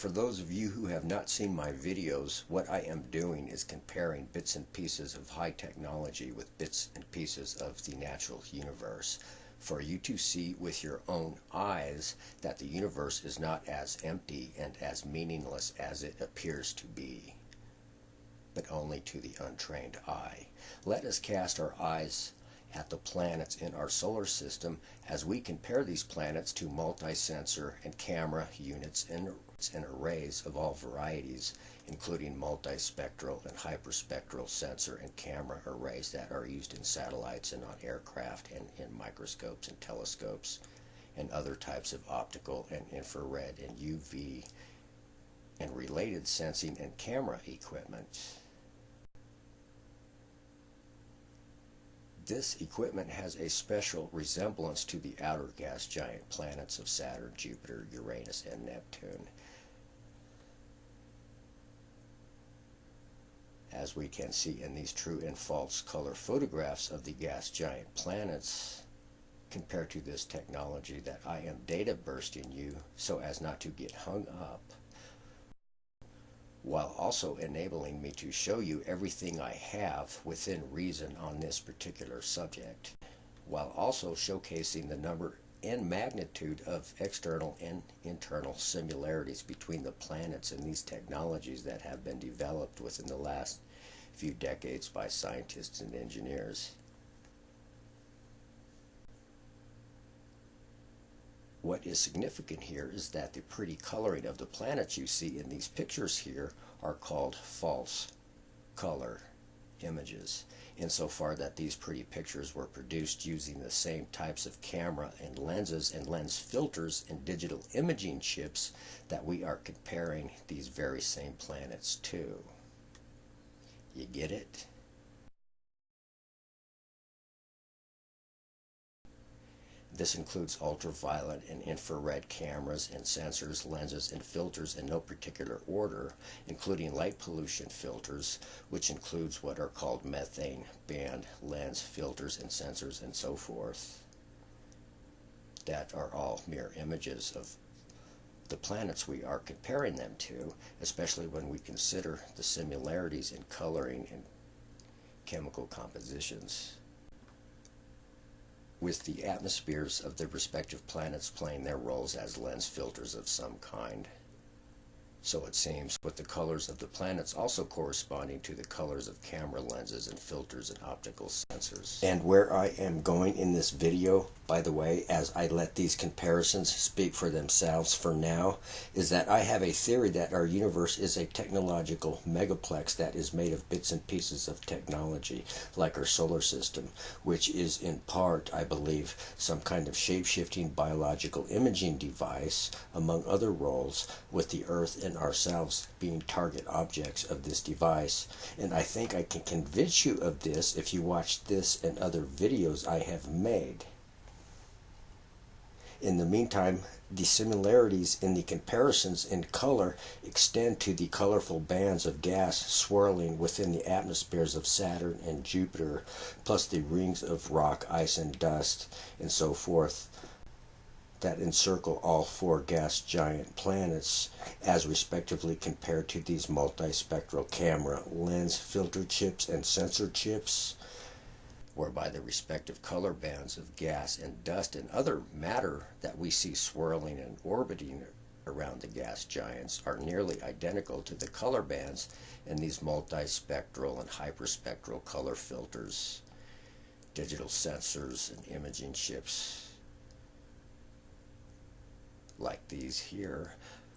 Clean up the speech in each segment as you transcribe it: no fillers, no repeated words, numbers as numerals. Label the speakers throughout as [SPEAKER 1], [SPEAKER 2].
[SPEAKER 1] For those of you who have not seen my videos, what I am doing is comparing bits and pieces of high technology with bits and pieces of the natural universe, for you to see with your own eyes that the universe is not as empty and as meaningless as it appears to be, but only to the untrained eye. Let us cast our eyes at the planets in our solar system as we compare these planets to multi-sensor and camera units and arrays of all varieties, including multispectral and hyperspectral sensor and camera arrays that are used in satellites and on aircraft and in microscopes and telescopes and other types of optical and infrared and UV and related sensing and camera equipment. This equipment has a special resemblance to the outer gas giant planets of Saturn, Jupiter, Uranus, and Neptune. As we can see in these true and false color photographs of the gas giant planets, compared to this technology that I am data bursting you so as not to get hung up, while also enabling me to show you everything I have within reason on this particular subject, while also showcasing the number and magnitude of external and internal similarities between the planets and these technologies that have been developed within the last few decades by scientists and engineers. What is significant here is that the pretty coloring of the planets you see in these pictures here are called false color images, insofar that these pretty pictures were produced using the same types of camera and lenses and lens filters and digital imaging chips that we are comparing these very same planets to. You get it? This includes ultraviolet and infrared cameras and sensors, lenses, and filters in no particular order, including light pollution filters, which includes what are called methane band lens filters and sensors and so forth, that are all mirror images of the planets we are comparing them to, especially when we consider the similarities in coloring and chemical compositions, with the atmospheres of the respective planets playing their roles as lens filters of some kind. So it seems, with the colors of the planets also corresponding to the colors of camera lenses and filters and optical sensors. And where I am going in this video, by the way, as I let these comparisons speak for themselves for now, is that I have a theory that our universe is a technological megaplex that is made of bits and pieces of technology, like our solar system, which is in part, I believe, some kind of shape-shifting biological imaging device, among other roles, with the Earth and ourselves being target objects of this device. And I think I can convince you of this if you watch this and other videos I have made. In the meantime, the similarities in the comparisons in color extend to the colorful bands of gas swirling within the atmospheres of Saturn and Jupiter, plus the rings of rock, ice, and dust, and so forth, that encircle all four gas giant planets, as respectively compared to these multispectral camera, lens, filter chips, and sensor chips, whereby the respective color bands of gas and dust and other matter that we see swirling and orbiting around the gas giants are nearly identical to the color bands in these multispectral and hyperspectral color filters, digital sensors, and imaging chips like these here,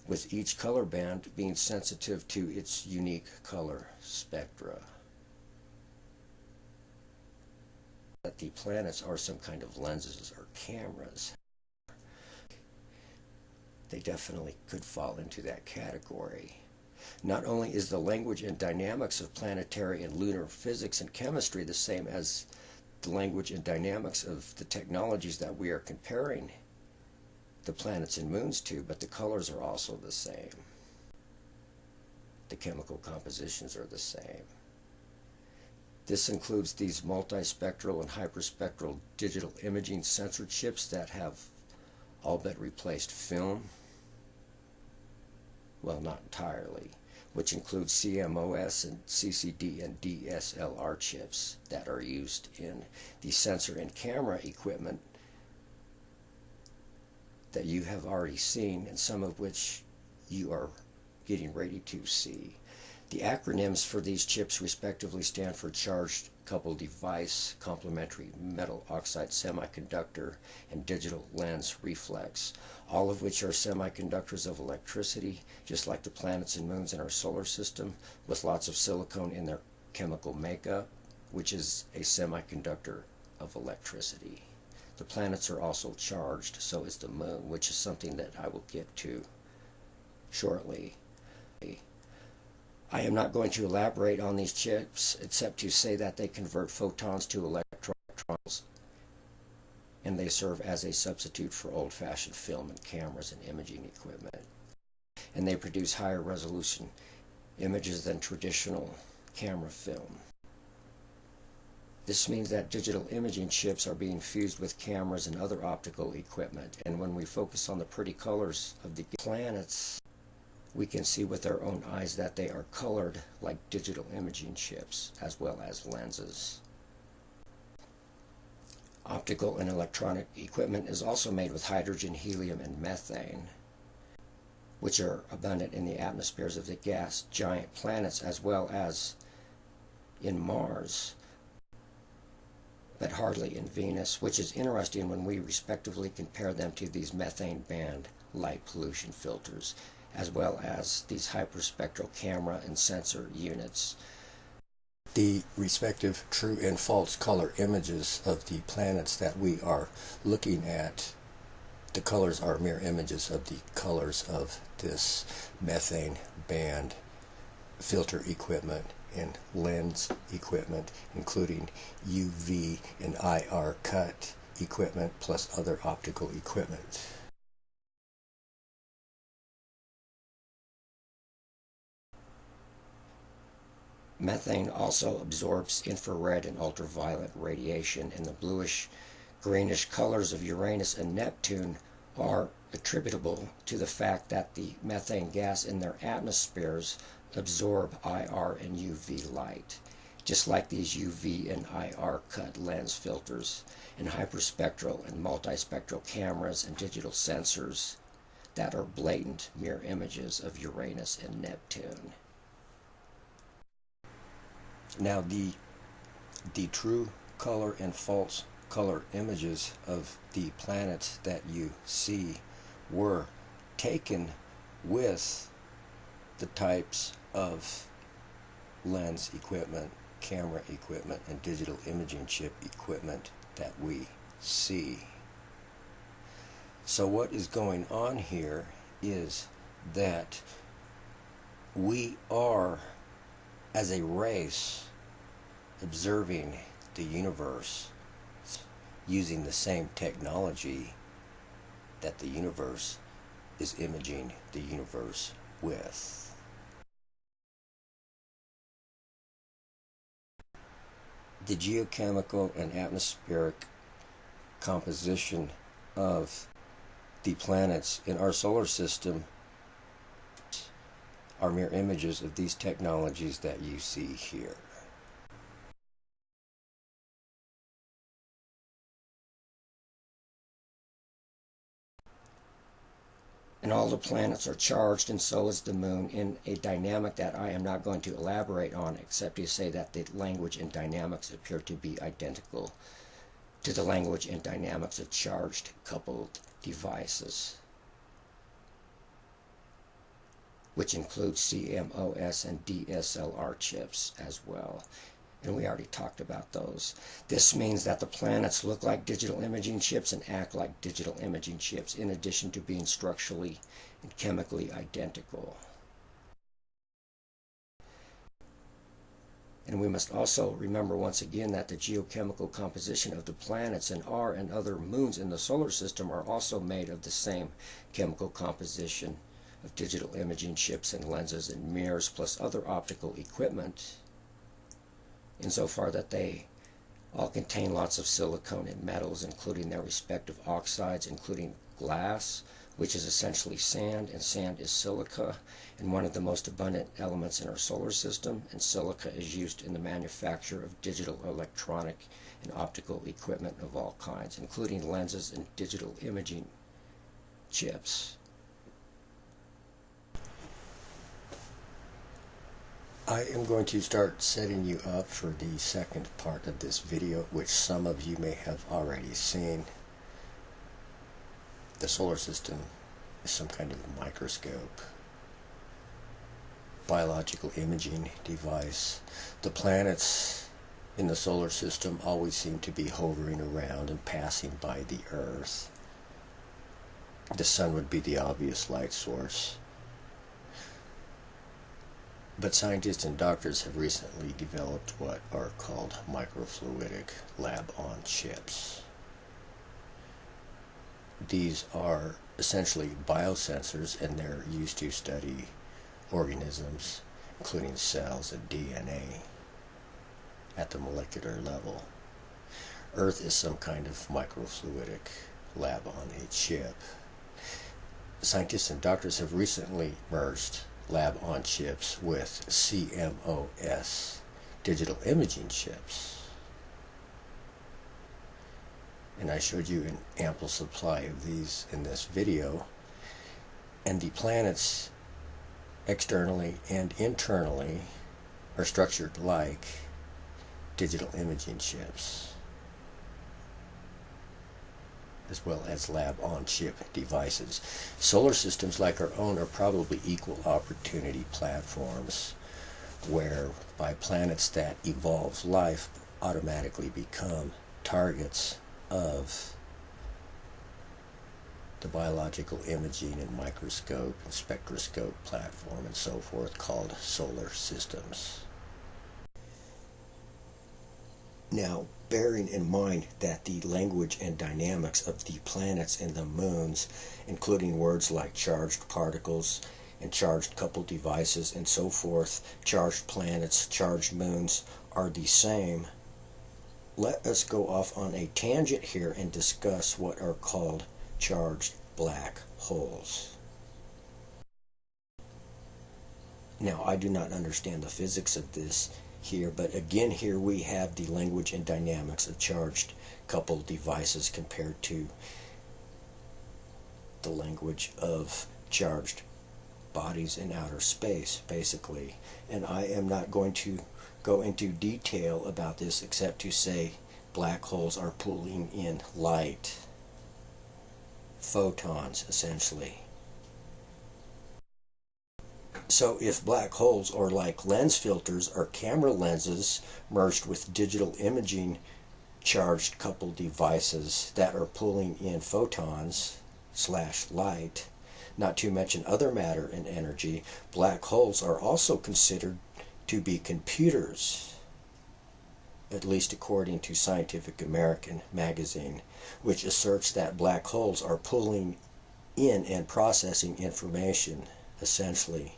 [SPEAKER 1] with each color band being sensitive to its unique color spectra. That the planets are some kind of lenses or cameras. They definitely could fall into that category. Not only is the language and dynamics of planetary and lunar physics and chemistry the same as the language and dynamics of the technologies that we are comparing the planets and moons to, but the colors are also the same. The chemical compositions are the same. This includes these multispectral and hyperspectral digital imaging sensor chips that have all but replaced film, well, not entirely, which includes CMOS and CCD and DSLR chips that are used in the sensor and camera equipment that you have already seen, and some of which you are getting ready to see. The acronyms for these chips respectively stand for Charged Coupled Device, Complementary Metal Oxide Semiconductor, and Digital Lens Reflex, all of which are semiconductors of electricity, just like the planets and moons in our solar system, with lots of silicon in their chemical makeup, which is a semiconductor of electricity. The planets are also charged, so is the moon, which is something that I will get to shortly. I am not going to elaborate on these chips except to say that they convert photons to electrons, and they serve as a substitute for old-fashioned film and cameras and imaging equipment. And they produce higher resolution images than traditional camera film. This means that digital imaging chips are being fused with cameras and other optical equipment, and when we focus on the pretty colors of the planets, we can see with our own eyes that they are colored like digital imaging chips, as well as lenses. Optical and electronic equipment is also made with hydrogen, helium, and methane, which are abundant in the atmospheres of the gas giant planets as well as in Mars, but hardly in Venus, which is interesting when we respectively compare them to these methane band light pollution filters, as well as these hyperspectral camera and sensor units. The respective true and false color images of the planets that we are looking at, the colors are mirror images of the colors of this methane band filter equipment and lens equipment, including UV and IR cut equipment plus other optical equipment. Methane also absorbs infrared and ultraviolet radiation, and the bluish-greenish colors of Uranus and Neptune are attributable to the fact that the methane gas in their atmospheres absorb IR and UV light, just like these UV and IR cut lens filters and hyperspectral and multispectral cameras and digital sensors that are blatant mirror images of Uranus and Neptune. Now the true color and false color images of the planets that you see were taken with the types of lens equipment, camera equipment, and digital imaging chip equipment that we see. So what is going on here is that we are, as a race, observing the universe using the same technology that the universe is imaging the universe with. The geochemical and atmospheric composition of the planets in our solar system are mirror images of these technologies that you see here. And all the planets are charged, and so is the moon, in a dynamic that I am not going to elaborate on, except to say that the language and dynamics appear to be identical to the language and dynamics of charged coupled devices, which includes CMOS and DSLR chips as well. And we already talked about those. This means that the planets look like digital imaging chips and act like digital imaging chips, in addition to being structurally and chemically identical. And we must also remember once again that the geochemical composition of the planets and our and other moons in the solar system are also made of the same chemical composition of digital imaging chips and lenses and mirrors plus other optical equipment, insofar that they all contain lots of silicon and metals, including their respective oxides, including glass, which is essentially sand, and sand is silica, and one of the most abundant elements in our solar system, and silica is used in the manufacture of digital, electronic, and optical equipment of all kinds, including lenses and digital imaging chips. I am going to start setting you up for the second part of this video, which some of you may have already seen. The solar system is some kind of microscope, biological imaging device. The planets in the solar system always seem to be hovering around and passing by the Earth. The sun would be the obvious light source. But scientists and doctors have recently developed what are called microfluidic lab-on-chips. These are essentially biosensors, and they're used to study organisms, including cells and DNA, at the molecular level. Earth is some kind of microfluidic lab-on-a-chip. Scientists and doctors have recently merged lab-on-chips with CMOS digital imaging chips. And I showed you an ample supply of these in this video. And the planets externally and internally are structured like digital imaging chips, as well as lab-on-chip devices. Solar systems like our own are probably equal opportunity platforms, whereby planets that evolve life automatically become targets of the biological imaging and microscope and spectroscope platform and so forth, called solar systems. Now, bearing in mind that the language and dynamics of the planets and the moons, including words like charged particles and charged coupled devices and so forth, charged planets, charged moons, are the same, let us go off on a tangent here and discuss what are called charged black holes. Now, I do not understand the physics of this here, but again, here we have the language and dynamics of charged coupled devices compared to the language of charged bodies in outer space, basically. And I am not going to go into detail about this except to say black holes are pulling in light, photons essentially. So if black holes are like lens filters or camera lenses merged with digital imaging charged coupled devices that are pulling in photons / light, not to mention other matter and energy, black holes are also considered to be computers, at least according to Scientific American magazine, which asserts that black holes are pulling in and processing information, essentially.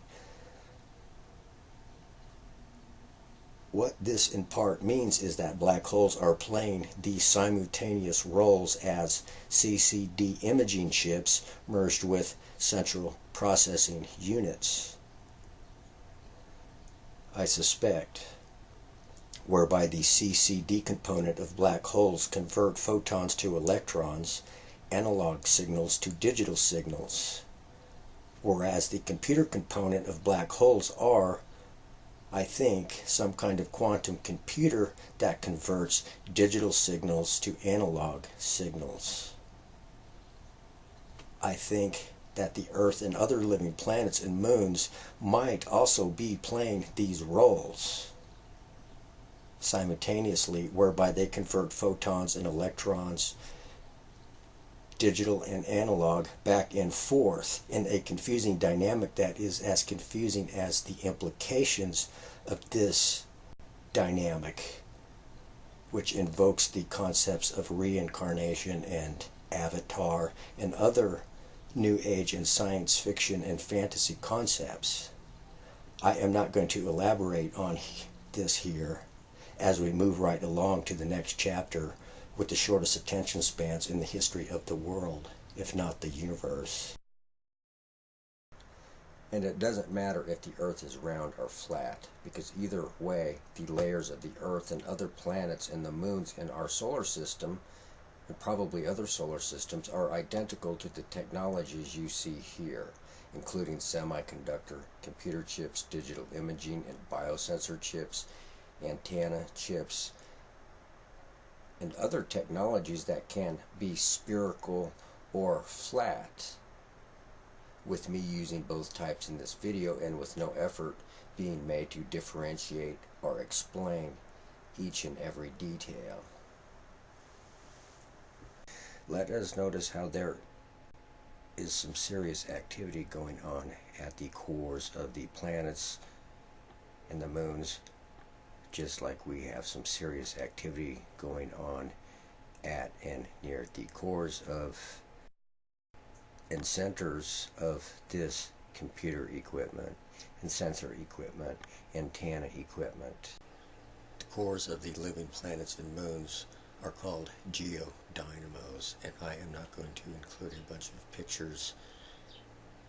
[SPEAKER 1] What this in part means is that black holes are playing the simultaneous roles as CCD imaging chips merged with central processing units, I suspect, whereby the CCD component of black holes convert photons to electrons, analog signals to digital signals, whereas the computer component of black holes are, I think, some kind of quantum computer that converts digital signals to analog signals. I think that the Earth and other living planets and moons might also be playing these roles simultaneously, whereby they convert photons and electrons, digital and analog, back and forth in a confusing dynamic that is as confusing as the implications of this dynamic, which invokes the concepts of reincarnation and avatar and other New Age and science fiction and fantasy concepts. I am not going to elaborate on this here as we move right along to the next chapter with the shortest attention spans in the history of the world, if not the universe. And it doesn't matter if the Earth is round or flat, because either way, the layers of the Earth and other planets and the moons in our solar system, and probably other solar systems, are identical to the technologies you see here, including semiconductor, computer chips, digital imaging and biosensor chips, antenna chips, and other technologies that can be spherical or flat, with me using both types in this video and with no effort being made to differentiate or explain each and every detail. Let us notice how there is some serious activity going on at the cores of the planets and the moons, just like we have some serious activity going on at and near the cores of and centers of this computer equipment and sensor equipment, antenna equipment. The cores of the living planets and moons are called geodynamos, and I am not going to include a bunch of pictures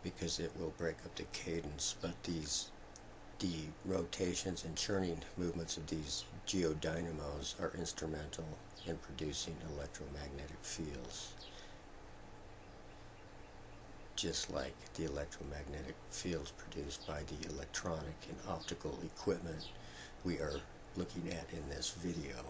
[SPEAKER 1] because it will break up the cadence, but the rotations and churning movements of these geodynamos are instrumental in producing electromagnetic fields, just like the electromagnetic fields produced by the electronic and optical equipment we are looking at in this video.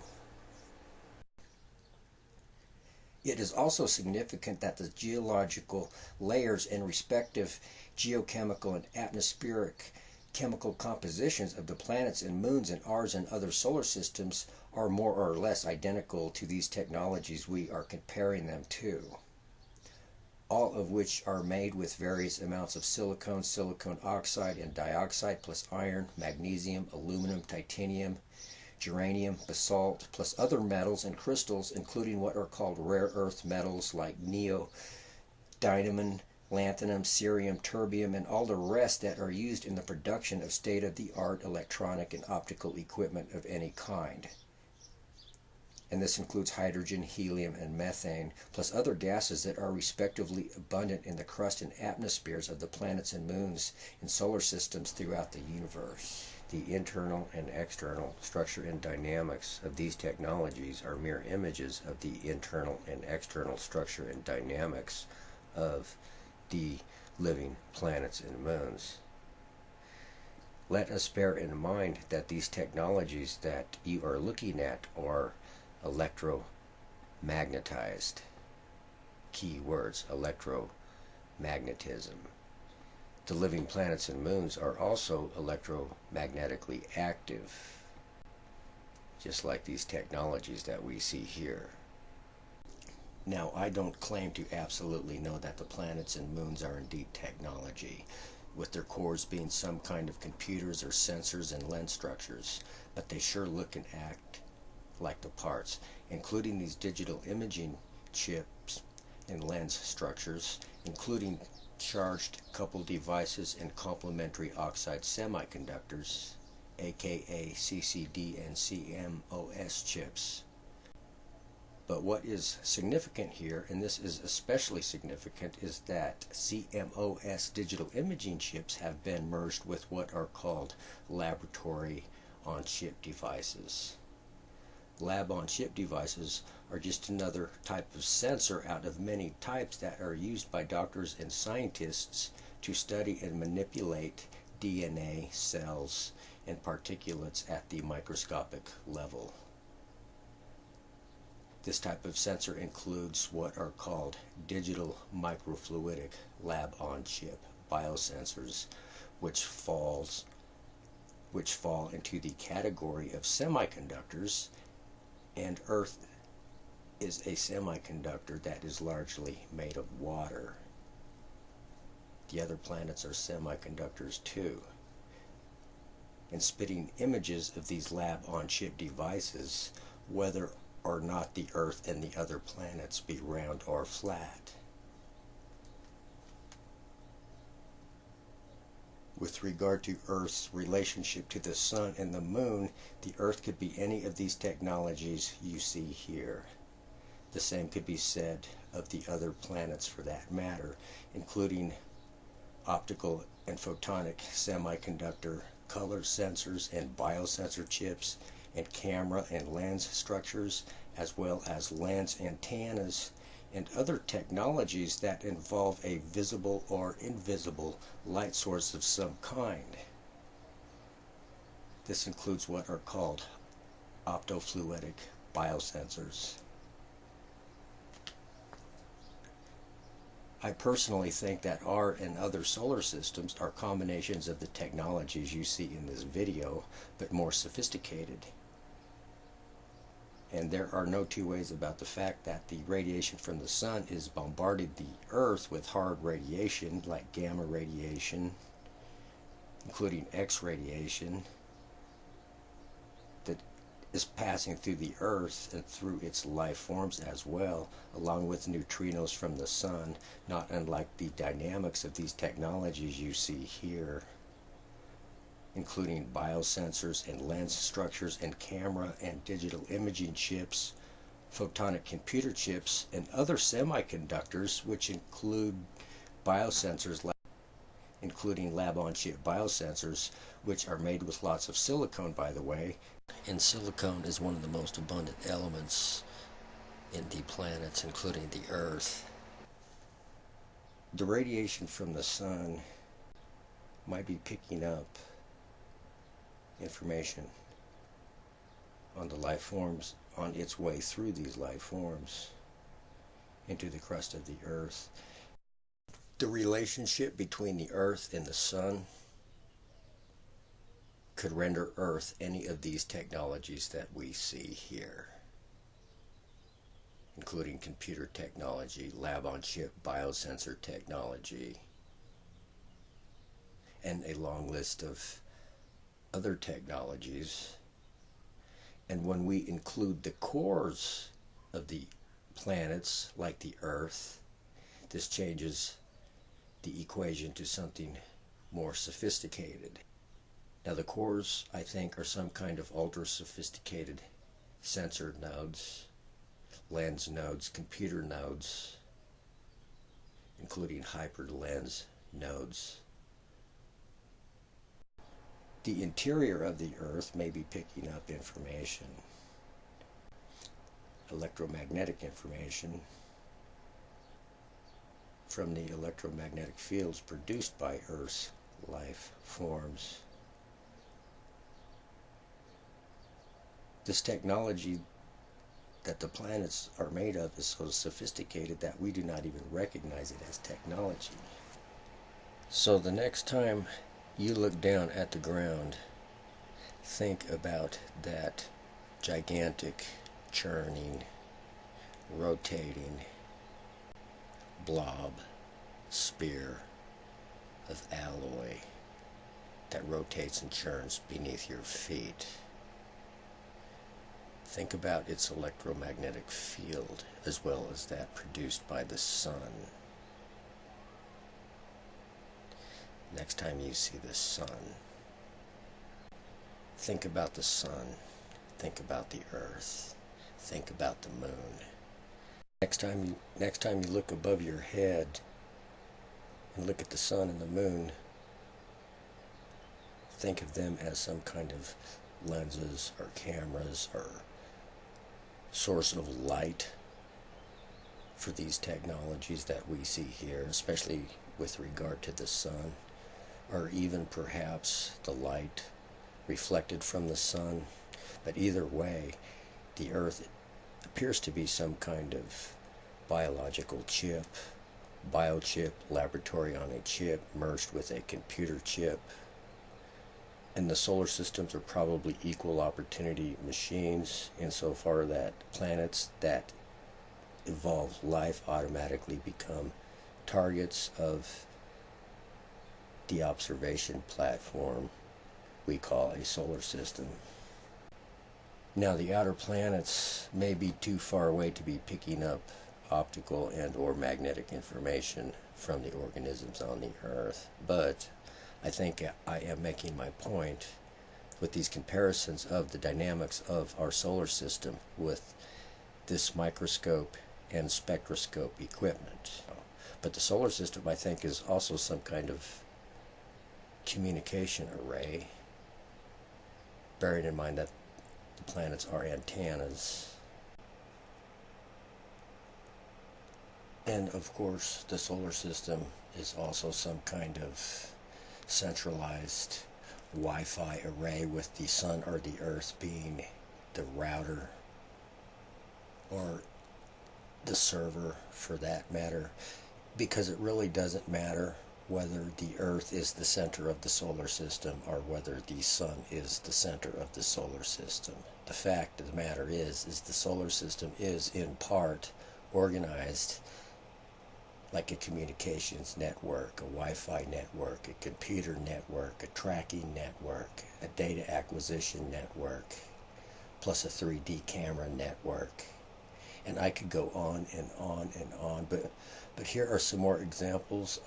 [SPEAKER 1] It is also significant that the geological layers and respective geochemical and atmospheric chemical compositions of the planets and moons in ours and other solar systems are more or less identical to these technologies we are comparing them to, all of which are made with various amounts of silicon, silicon oxide and dioxide, plus iron, magnesium, aluminum, titanium, germanium, basalt, plus other metals and crystals, including what are called rare earth metals like neodymium, lanthanum, cerium, terbium, and all the rest that are used in the production of state-of-the-art electronic and optical equipment of any kind. And this includes hydrogen, helium, and methane, plus other gases that are respectively abundant in the crust and atmospheres of the planets and moons in solar systems throughout the universe. The internal and external structure and dynamics of these technologies are mere images of the internal and external structure and dynamics of the living planets and moons. Let us bear in mind that these technologies that you are looking at are electromagnetized. Key words: electromagnetism. The living planets and moons are also electromagnetically active, just like these technologies that we see here. Now, I don't claim to absolutely know that the planets and moons are indeed technology, with their cores being some kind of computers or sensors and lens structures, but they sure look and act like the parts, including these digital imaging chips and lens structures, including charged coupled devices and complementary oxide semiconductors, aka CCD and CMOS chips. But what is significant here, and this is especially significant, is that CMOS digital imaging chips have been merged with what are called laboratory on-chip devices. Lab-on-chip devices are just another type of sensor out of many types that are used by doctors and scientists to study and manipulate DNA, cells, and particulates at the microscopic level. This type of sensor includes what are called digital microfluidic lab-on-chip biosensors, which fall into the category of semiconductors, and Earth is a semiconductor that is largely made of water. The other planets are semiconductors too. And spitting images of these lab-on-chip devices, whether or not the Earth and the other planets be round or flat. With regard to Earth's relationship to the Sun and the Moon, the Earth could be any of these technologies you see here. The same could be said of the other planets for that matter, including optical and photonic semiconductor, color sensors and biosensor chips, and camera and lens structures, as well as lens antennas, and other technologies that involve a visible or invisible light source of some kind. This includes what are called optofluidic biosensors. I personally think that our and other solar systems are combinations of the technologies you see in this video, but more sophisticated. And there are no two ways about the fact that the radiation from the sun is bombarding the Earth with hard radiation like gamma radiation, including X radiation, that is passing through the Earth and through its life forms as well, along with neutrinos from the sun, not unlike the dynamics of these technologies you see here, including biosensors and lens structures and camera and digital imaging chips, photonic computer chips, and other semiconductors, which include biosensors, including lab-on-chip biosensors, which are made with lots of silicone, by the way. And silicone is one of the most abundant elements in the planets, including the Earth. The radiation from the sun might be picking up information on the life forms on its way through these life forms into the crust of the Earth. The relationship between the Earth and the sun could render Earth any of these technologies that we see here, including computer technology, lab-on-chip biosensor technology, and a long list of other technologies. And when we include the cores of the planets like the Earth, this changes the equation to something more sophisticated. Now the cores, I think, are some kind of ultra-sophisticated sensor nodes, lens nodes, computer nodes, including hyperlens nodes. The interior of the Earth may be picking up information, electromagnetic information, from the electromagnetic fields produced by Earth's life forms. This technology that the planets are made of is so sophisticated that we do not even recognize it as technology. So the next time you look down at the ground, think about that gigantic, churning, rotating blob, sphere of alloy that rotates and churns beneath your feet. Think about its electromagnetic field as well as that produced by the sun. Next time you see the sun, think about the sun, think about the Earth, think about the moon. Next time you look above your head and look at the sun and the moon, think of them as some kind of lenses or cameras or source of light for these technologies that we see here, especially with regard to the sun, or even perhaps the light reflected from the sun. But either way, the Earth appears to be some kind of biological chip, biochip, laboratory on a chip merged with a computer chip. And the solar systems are probably equal opportunity machines insofar that planets that evolve life automatically become targets of the observation platform we call a solar system. Now the outer planets may be too far away to be picking up optical and or magnetic information from the organisms on the Earth, but I think I am making my point with these comparisons of the dynamics of our solar system with this microscope and spectroscope equipment. But the solar system, I think, is also some kind of communication array, bearing in mind that the planets are antennas. And of course, the solar system is also some kind of centralized Wi-Fi array, with the sun or the earth being the router, or the server for that matter, because it really doesn't matter whether the earth is the center of the solar system or whether the sun is the center of the solar system. The fact of the matter is the solar system is in part organized like a communications network, a Wi-Fi network, a computer network, a tracking network, a data acquisition network, plus a 3D camera network. And I could go on and on and on, but here are some more examples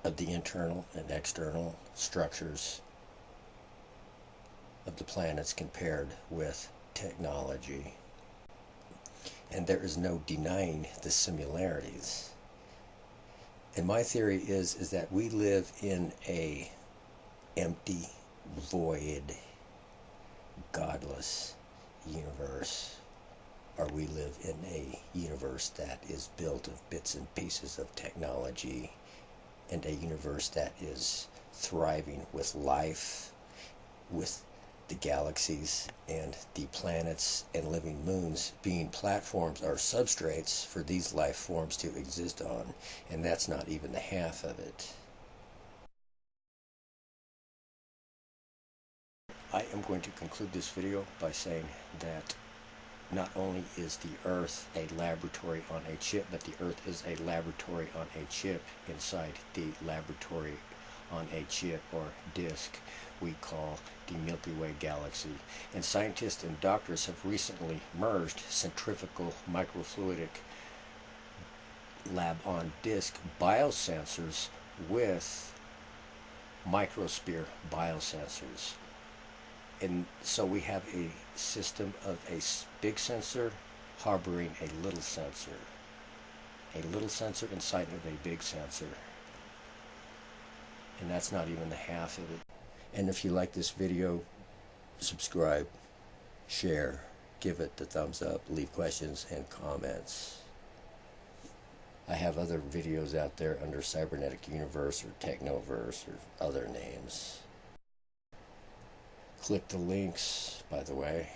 [SPEAKER 1] of the internal and external structures of the planets compared with technology. And there is no denying the similarities. And my theory is that we live in a empty, void, godless universe, or we live in a universe that is built of bits and pieces of technology, and a universe that is thriving with life, with the galaxies and the planets and living moons being platforms or substrates for these life forms to exist on. And that's not even the half of it. I am going to conclude this video by saying that not only is the Earth a laboratory on a chip, but the Earth is a laboratory on a chip inside the laboratory on a chip or disk we call the Milky Way galaxy. And scientists and doctors have recently merged centrifugal microfluidic lab-on-disk biosensors with microsphere biosensors. And so we have a system of a big sensor harboring a little sensor inside of a big sensor. And that's not even the half of it. And if you like this video, subscribe, share, give it the thumbs up, leave questions and comments. I have other videos out there under Cybernetic Universe or Technoverse or other names. Click the links, by the way.